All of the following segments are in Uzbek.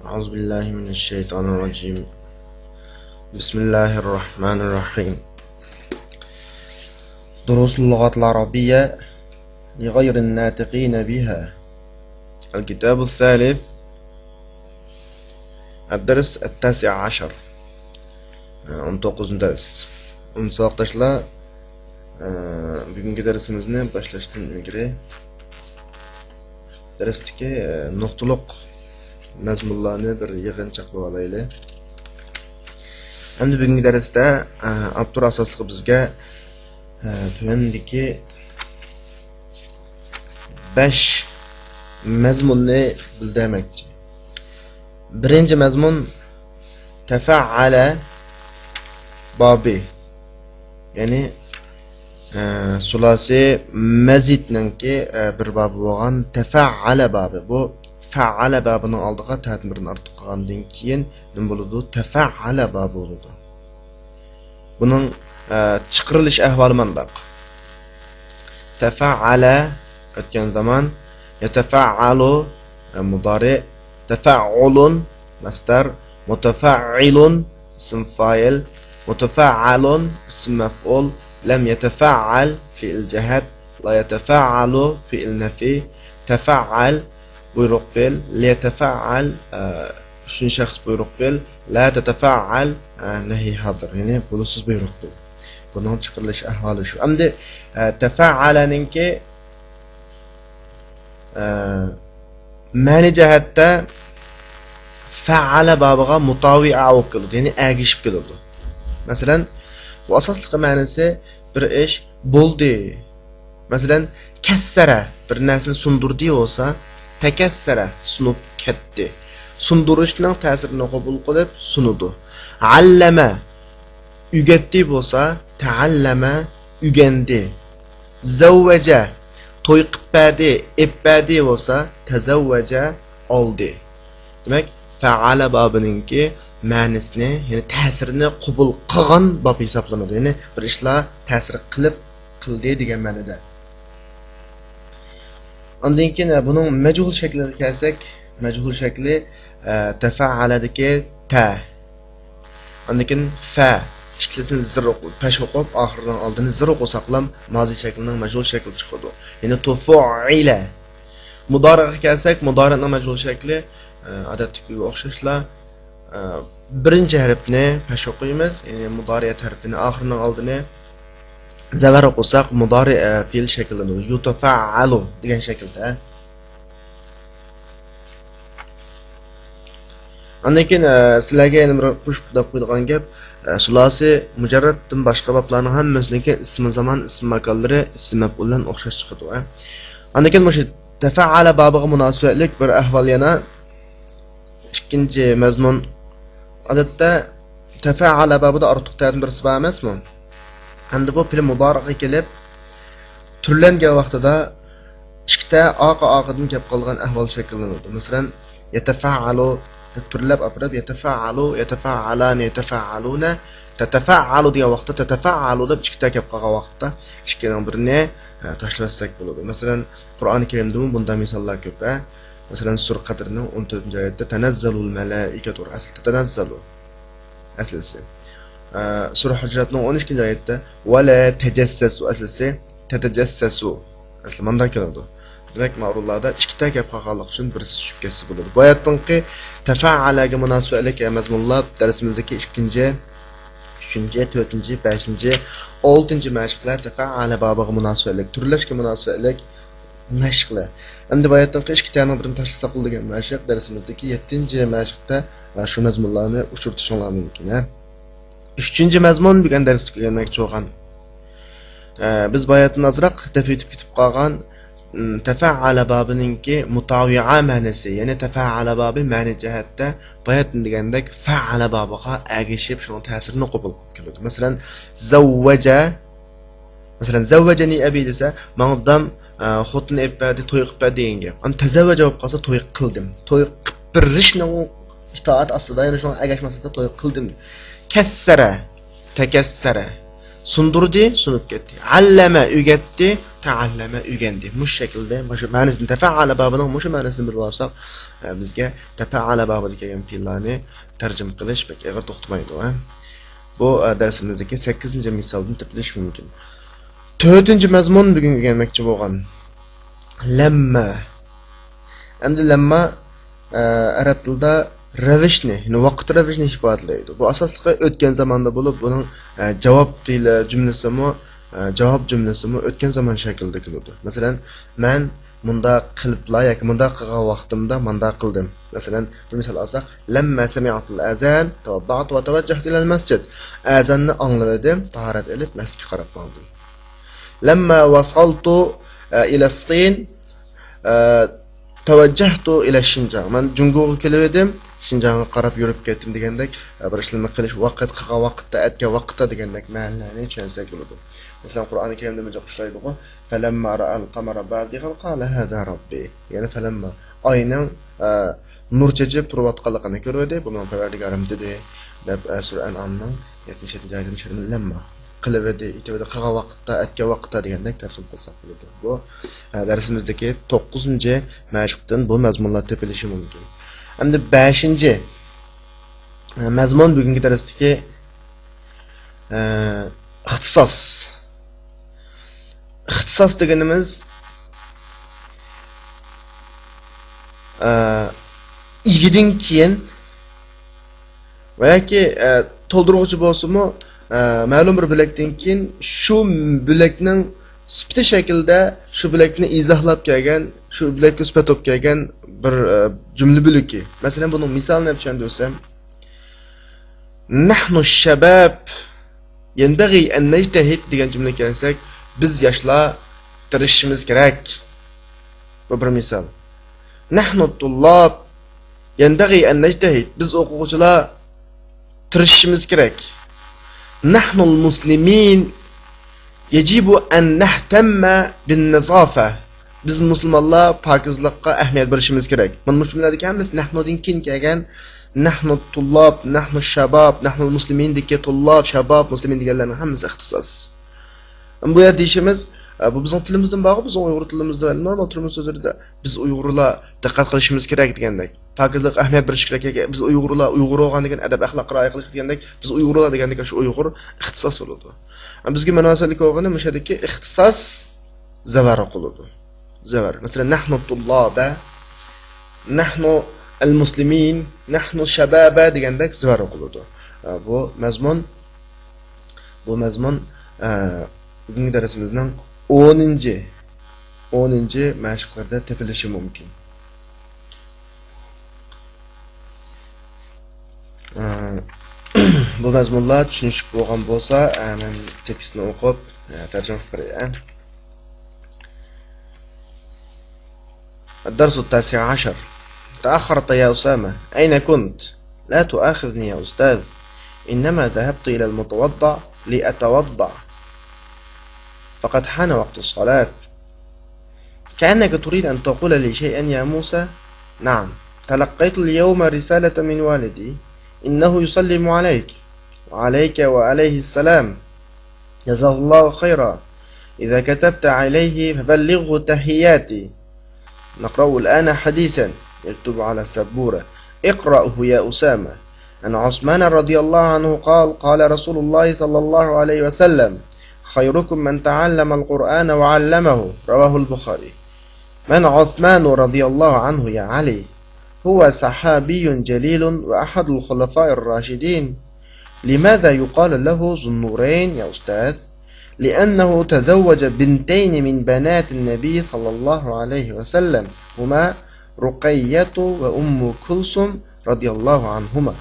أعوذ بالله من الشيطان الرجيم. بسم الله الرحمن الرحيم. دروس اللغة العربية لغير الناطقين بها. الكتاب الثالث، الدرس 19. 19 ders. Unsaqdaşlar, bugungi darsimizni boshlashdan ilgari darsdagi nuqtaliq mazmunlarni bir yig'incha qilib olaylik. Endi bugungi darsda Abdur asosli bizga tuvandagi 5 mazmunni bildirmoqchi. Birinchi mazmun tafa'ala babi. Ya'ni sulasi mazidninki bir babi bo'lgan tafa'ala babi. Bu fa'ala babining oldiga ta'mirni ortib qolgandan keyin nima bo'ladi? Tafa'ala babi bo'ladi. Buning chiqarilish ahvoli mandaq. Tafa'ala o'tgan zaman, yatafa'alu mudari, tafa'ulun masdar, mutafa'ilun ism fa'il, mutafa'alun ism maf'ul, lam yatafa'al fi'l jahad, la yatafa'alu fi'l nafi, tafa'al buyruq fe'l, la yatafa'al shun shaxs buyruq fe'l, la tatafa'al nahi hadir, ya'ni bulusiz buyruq fe'l. Buning chiqarilish ahvoli shu. Endi tafa'alaninki ma'ni jihatda fa'ala babiga mutawi'a bo'lib keladi, ya'ni agishib keladi. Masalan, bu asosli ma'nosi bir ish bo'ldi. Masalan, kassara bir narsani sundurdi bo'lsa, takassara sunub ketdi. Sundurishning ta'sirini qabul qilib sunudi. Allama ügetdi bo'lsa, ta'allama ügendi. Zavvaja to'y qildi, epadi bo'lsa, tazavvaja oldi. Demak, fa'ala babininki ma'nisini, ya'ni ta'sirini qabul qilgan bab hisoblanadi. Ya'ni bir ishlar ta'sir qildi degan ma'noda. Ondan keyin buning majhul shakliga kelsak, majhul shakli tafa'aladagi ta. Ondan keyin fa ikkilisini zir o'qib, pash o'qib, oxiridan oldini zir o'qisaqlam mozi shaklining majhul shakli chiqadi. Ya'ni tufu'ila. Mudoriga kelsak, mudorining majhul shakli odatdagiga o'xshashlar birinchi harfni pash o'qiymiz, ya'ni mudoriyat harfini oxiridan oldini zavar o'qisak, mudori fe'l shakllanadi. Yutafa'alu degan shaklda. Ondan keyin sizlarga yana bir qo'shib deb qo'yilgan gap, sulasi mujarraddan boshqa bablarning hammasiniki ism zaman, ism makonlari, ism maf'uldan o'xshash chiqadi. Ondan keyin o'sha tafa'ala babiga munosabatlik bir ahvol yana ikkinchi mazmun. Odatda tafa'ala babida ortiq ta'lim birisi bor emasmi? Endi bu fe'l mudoriga kelib turlangan vaqtida ikkita oqidan kelib qolgan ahvol shakllanadi. Masalan, yatafa'alu turlab aprab yatafa'alu, yatafa'alan, yatafa'aluna, tatafa'alu degan vaqtda tatafa'alu deb ikkita kelib qolgan vaqtda ikkining birini tashlasak bo'ladi. Masalan, Qur'oni Karimda bunday misollar ko'p. Masalan, Sura Qadrning 14-oyatda tanazzalul malaikatu, asli tanazzalu aslisi. Sura Hujratning 12-oyatda wala tajassasu, aslisi tatajassasu asli mandan keladi. Demak, ma'rullarda ikkita gap qolganlik uchun birisi tushib ketsa bo'ladi. Bu oyatninki tafa'alaga munosabatlik mazmunlar darsimizdagi 2-chi, 3-chi, 4-chi, 5-chi, 6-chi mashqlar tafa'ala babiga munosabatlik, turlashga munosabatlik mashqlar. Endi bu oyatninki ikkitaning birini tashlasak bo'ladigan mashq darsimizdagi 7-chi mashqda shu mazmunlarni uchirtishinglar mumkin. 3-chi mazmun bugun darsga kelmoqchi bo'lgan. Biz bu oyatni azroq tafsir ketib qolgan tafa'ala babininki mutawi'a ma'nosi, ya'ni tafa'ala babi ma'ni jihatda bayatni degandek fa'ala babiga agishib shuni ta'sirini qabul qiladi. Masalan, zavvajani abi desa, ma'nodam xotin epadi, to'y qildi degan gap. Ani tazavvaja bo'lib qolsa to'y qildim. To'y qilishning itoat ostida, ya'ni shuni agashmasida to'y qildim. Kassara, takassara Sundurdi, sunup ketdi. Allama öğretti, taallama öğrendi. Bu şekilde, bu ma'nosini tafa'ala babının bu ma'nosini bilib olsak, bizga tafa'ala babı degan fe'llarni tarjima qilish pek og'ir to'xtamaydi. Bu darsimizdagi 8-misoldan topilish mumkin. 4-mazmun bugun o'rganmoqchi bo'lgan. Lamma. Endi lamma arab tilida ravishni, ya'ni vaqt ravishni ifodalaydi. Bu asosliqi o'tgan zamonda bo'lib, buning javob fe'li jumlasimi, javob jumlasimi o'tgan zamon shaklida keladi. Masalan, men munda qiliblar yoki munda qilgan vaqtimda munda qildim. Masalan, bir misol olsak, lamma sami'atul azan tawadda'tu wa tawajjahtu ila al-masjid. Azanni angladim, tahorat olib masjidga qarab bordim. Lamma wasaltu ila as-Sin tavajjahtu ila Shinjang. Men Jungo'ga kelib edim, Shinjongga qarab yurib ketdim degandek, bir ishlarni qilish vaqt qilgan vaqtda, aytgan vaqtda degandek ma'nolarni tushunsak bo'ladi. Masalan, Qur'oni Karimda bunday qo'shiladi-ku, falamma ra'al qamara badigan qala hada rabbi. Ya'ni falamma oyning nur chechib turayotganligini ko'rdi, bu men Parvardigorim dedi, deb sura An'amning 77-oyida lamma qilib edi, itibada qilgan vaqtda, aytgan vaqtda degandek tarjima qilsak bo'ladi. Bu darsimizdagi 9-mashqdan bu mazmunlar topilishi mumkin. Endi 5-mazmun bugungi darsdagi ixtisos. Ixtisos deganimiz ilgidan keyin va yoki to'ldiruvchi bo'lsa-mu, ma'lum bir bilakdan keyin shu bilakning sifati shaklda shu bilakni izohlab kelgan, shu bilakka sifat olib kelgan bir jumla bulki. Masalan, buning misolini tushuntirsam, nahnu shabab yanbaghi an najtahid degan jumla kelsak, biz yoshlar tirishishimiz kerak. Bu bir misol. Nahnu tullab yanbaghi an najtahid, biz o'quvchilar tirishishimiz kerak. نحن المسلمين يجب أن نهتم بالنظافة. Biz musulmonlar pokizlikqa ahamiyat berishimiz kerak. Mana shunday ekanmiz, nahnodan keyin kelgan nahnu tullab, nahnu shabab, nahnu muslimin degan tullab, shabab, muslimin deganlarning hammasi ixtisos. Bu yerda deyishimiz, bu bizning tilimizdan bog'i, bizning Uyg'ur tilimizda normal turmush so'zlarida biz Uyg'urlar diqqat qilishimiz kerak degandek. Pokizlik ahamiyat berish kerak ekan. Biz Uyg'urlar, Uyg'ur bo'lgan degan adab axloq rioya qilish degandek, biz Uyg'urlar degandek shu Uyg'ur ixtisos bo'ladi. Bizga munosabatli bo'lgani mushadagi ixtisos zavar qiladi. Zavar. Masalan, nahnu tullaba, nahnu al-muslimin, nahnu shababa degandek zavar qiladi. Bu mazmun bugungi darsimizning 10-chi mashqlarda topilishi mumkin. Bu mazmunlar tushunishib bo'lgan bo'lsa, men tekstni o'qib tarjima qilib beraman. الدرس 19. تأخرت يا أسامة. أين كنت؟ لا تؤاخذني يا أستاذ، إنما ذهبت إلى المتوضع لأتوضع، فقد حان وقت الصلاة. كأنك تريد أن تقول لي شيئا يا موسى؟ نعم، تلقيت اليوم رسالة من والدي، إنه يسلم عليك وعليك وعليه السلام، جزاه الله خيرا. إذا كتبت عليه فبلغه تحياتي. نقرأ الآن حديثا يكتب على السبورة. اقرأه يا أسامة. عن عثمان رضي الله عنه قال: قال رسول الله صلى الله عليه وسلم: خيركم من تعلم القرآن وعلمه. رواه البخاري. من عثمان رضي الله عنه يا علي؟ هو صحابي جليل وأحد الخلفاء الراشدين. لماذا يقال له ذو النورين يا أستاذ؟ لأنه تزوج بنتين من بنات النبي صلى الله عليه وسلم، هما رقية وأم كلثوم رضي الله عنهما.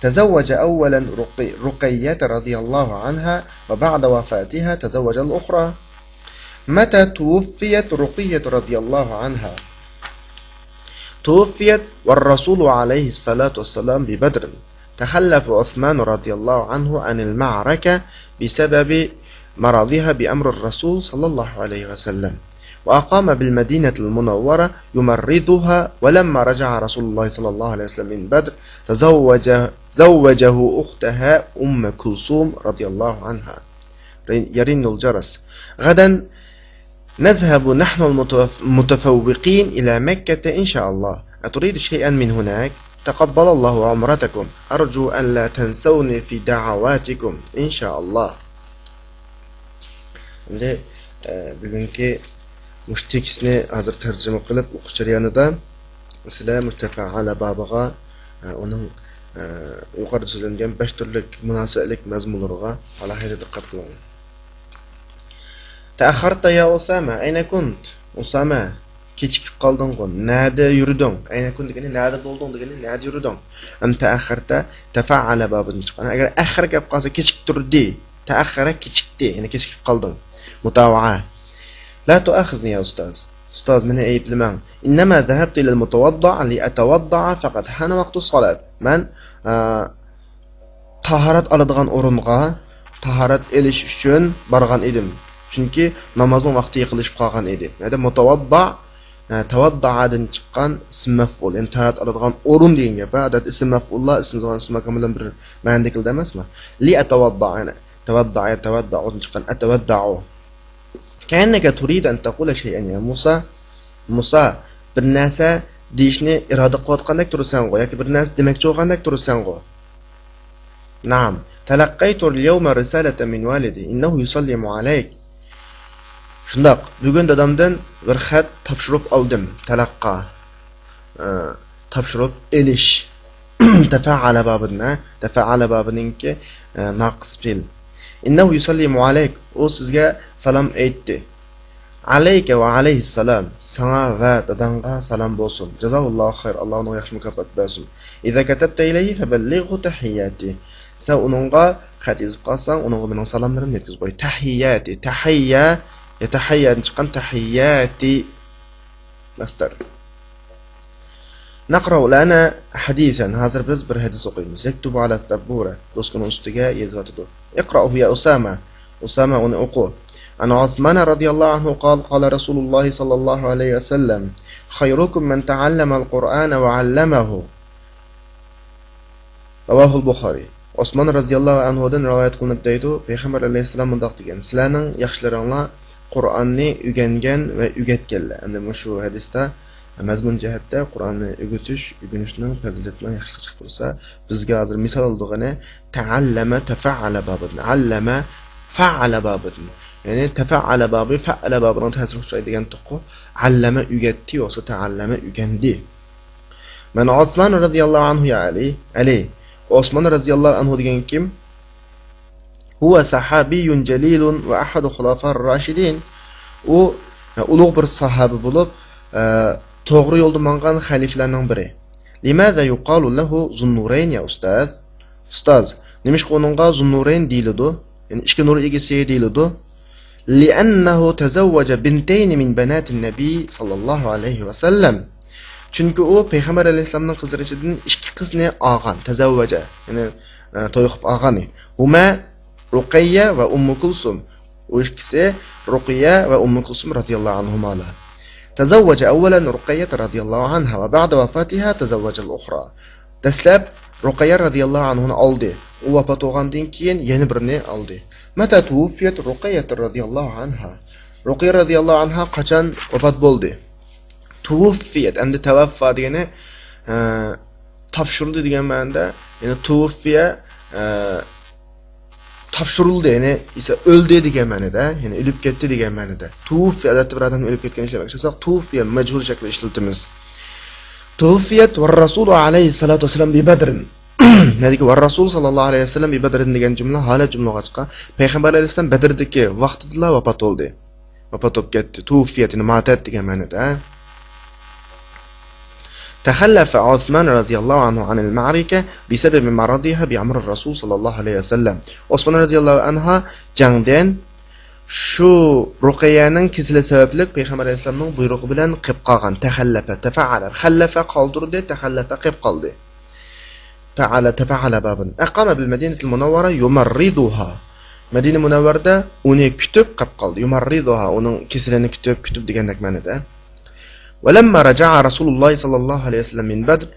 تزوج أولا رقية رضي الله عنها، وبعد وفاتها تزوج الأخرى. متى توفيت رقية رضي الله عنها؟ توفيت والرسول عليه الصلاة والسلام ببدر. تخلف عثمان رضي الله عنه عن المعركة بسبب مرضها بأمر الرسول صلى الله عليه وسلم، وأقام بالمدينة المنورة يمرضها. ولما رجع رسول الله صلى الله عليه وسلم من بدر زوجه أختها أم كلثوم رضي الله عنها. يرن الجرس غدا نذهب نحن المتفوقين إلى مكة إن شاء الله أتريد شيئا من هناك تقبل الله عمرتكم أرجو أن لا تنسوني في دعواتكم إن شاء الله. Bugünkü müştekisini hazır tercüme kılıp okuş jarayonida sizlar mustafa'ala babiga onun yuqorida so'zlangan 5 turlik munosabatlik mazmunlariga alohida diqqat qiling. Ta'akharta ya Usama, ayna kunt? Usama, kechikib qolding-ku. Nada yurding? Ayna kunt degani nada bo'lding degani nada yurding? Am ta'akharta tafa'ala babidan chiqqan. Agar akhir gap qolsa kechikib turdi. Ta'akhara kechikdi, ya'ni kechikib qolding. متابعة. لا تؤاخذني يا أستاذ من أي بلمان. إنما ذهبت إلى المتوضع لأتوضع فقط حان وقت الصلاة. من طهارت ألدغان أورنغا طهارت إليش üçün bargan edim. Çünki namazın vaqti yıqılışıp qalgan edi. Näde mutawadda tawaddadan chiqqan ism maf'ul. Yani taharat aladigan o'rin degan gap. Adat ism maf'ullar ism zaman ism makam bilan bir ma'nodikilda emasmi? Li atawadda yani tawadda o'rin chiqqan atawadda'u. كأنك تريد أن تقول شيئا يا موسى bir narsa deyishni iroda qilayotgandek tursango yoki bir narsa demoqchi bo'lgandek tursango. Naam, talaqqaytu al-yawma risalata min walidi innahu yusallimu alayk. Shundoq, bugun dadamdan bir xat topshirib oldim. Talaqqa topshirib elish. Tafa'ala babininki naqs fil. İnnehu yusallimu aleyk. O sizge salam aytdi. Aleyke ve aleyhissalam. Sana ve dadanga salam bolsun. Cezallahu hayr. Allah ona yaxshi mukofot bersin. İza katabta ilayhi febellighu tahiyyati. Sen onunğa xat yazıp qalsan, onunğa mening salamlarimni yetkazib qo'y. Tahiyyati. Tahiyya chiqqan tahiyyati masdar. نقرأ لنا حديثا هذا biz bir hadis o'qiymiz. Yaktubu ala sabura. Do'stning ustiga yozadi. اقرأه يا أسامة ونقول عن عثمان رضي الله عنه قال رسول الله صلى الله عليه وسلم خيركم من تعلم القرآن وعلمه رواه البخاري. Osman radhiyallahu anhudan rivoyat qilinib deydi, Payg'ambar alayhisalom bundoq degan: "Sizlarning yaxshilaringlar Qur'onni o'rgangan va o'rgatganlar." Endi shu hadisda mazmun jihatda Qur'onni o'rganishning fazilatini yaxshi chiqib tursa, bizga hozir misol oldig'ini ta'allama tafa'ala babini, allama fa'ala babini. Ya'ni tafa'ala babi fa'ala babini ta'sir qiladigan to'qi allama o'rgatdi yoki ta'allama o'rgandi. Mana Osman radhiyallohu anhu ya Ali. Osman radhiyallohu anhu degan kim? Huwa sahabiyyun jalilun va ahadu xulafar rashidin. U ulug' bir sahabi bo'lib, to'g'ri yo'lda mangan xaliflarning biri. Limaza yuqalu lahu Zunnurayn ya Ustoz, nimishqa uningga Zunnurayn deyiladi? Yani ikki nur egasi deyiladi. Li'annahu tazawwaja bintayn min banatin nabiy sallallohu alayhi va sallam. Chunki u Payg'ambar alayhisolamning qizlaridan ikki qizni olgan, tazawwaja, ya'ni to'y qilib olgan. Huma Ruqayya va Ummu Kulsum. U ikkisi Ruqayya va Ummu Kulsum radhiyallohu anhumalar. تزوج أولا رقية رضي الله عنها وبعد وفاتها تزوج الأخرى. تسلب رقية رضي الله عنها aldı. وفات oğandan keyin yeni birini aldı. متى توفيت رقية رضي الله عنها. رقية رضي الله عنها qachon vafot bo'ldi? Tuvaffiyat, endi tavaffa degani topshirildi degan ma'noda, ya'ni tuvaffiya topshirildi, ya'ni esa o'ldi degan ma'noda, ya'ni o'lib ketdi degan ma'noda. Tuvaffiya adatda bir odam o'lib ketgan ishlar bo'lsa, tuvaffiya majhul shaklda ishlatamiz. Tuvaffiyat va Rasul alayhi salatu vasallam bi Badr. Nega va Rasul sallallohu alayhi vasallam bi Badr degan jumla holat jumlaga chiqqan. Payg'ambar alayhisalom Badrdagi vaqtida vafot bo'ldi. Vafot bo'lib ketdi. Tuvaffiyat matat degan ma'noda. تخلف عثمان رضي الله عنه عن المعركة بسبب مرضها بعمر الرسول صلى الله عليه وسلم. عثمان رضي الله عنها jangdan shu Ruqayyaning kisili sababli Payg'ambar alayhisolamning buyrug'i bilan qilib qolgan. Taxallafa, tafa'ala, xallafa qoldirdi, taxallafa qilib qoldi. Tafa'ala babin. Aqama bil Madinatul Munawwara yumarriduha. Madina Munawwarda uni kutib qilib qoldi. Yumarriduha, uning kisilini kutib degandak ma'noda. ولما رجع رسول الله صلى الله عليه وسلم من بدر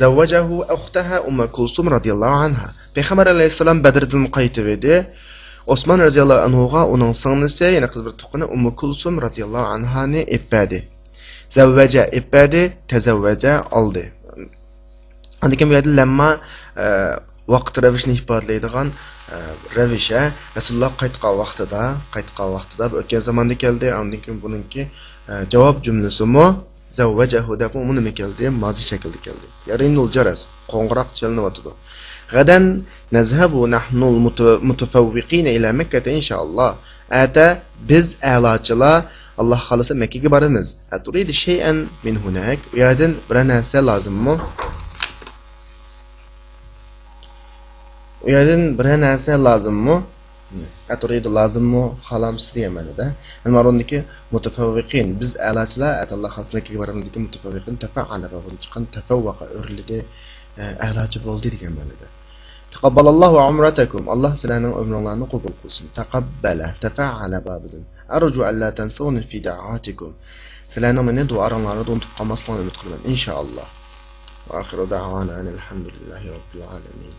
زوجه أختها أم كلثوم رضي الله عنها. Payg'ambar alayhisalom Badrdan qaytib edi. Osman radhiyallohu anhuga uning singlisi, yana qiz bir tuqqani Ummu Kulsum radhiyallohu anhani ipadi. Zavvaja ipadi, tazavvaja oldi. Andikin bu yerda lamma vaqt ravishni ifodalaydigan ravisha Rasululloh qaytgan vaqtida bu o'tgan zamonda keldi. Undan keyin buningki javob jumlasimi zavvajahu deb uni nima keldi? Mozi shaklda keldi. Yarinul jaras qo'ng'iroq chalinyotdi. Gadan nazhabu nahnu mutafawwiqin ila Makkah inshaalloh. Ata biz a'lochilar Alloh xolisa Makkaga boramiz. Aturidu shay'an min hunak. U yerdan bir narsa lozimmi? U yerdan bir narsa lozimmi? Aturidu lozimmi? Xolamsiz deymanda. Almarundiki mutafawwiqin biz a'lochilar Alloh xolisa Makkaga boramiz degan mutafawwiqin tafa'ala va bundan chiqqan tafawwaqa o'rlidi a'lochi bo'ldi degan ma'noda. Taqabbalallohu umratakum. Alloh sizlarning umralaringizni qabul qilsin. Taqabbala, tafa'ala babidun. Arju alla tansawni fi da'atikum. Sizlarning meni duolaringizni unutib qolmasligini umid qilaman inshaalloh. Va oxiru da'wana alhamdulillahi robbil alamin.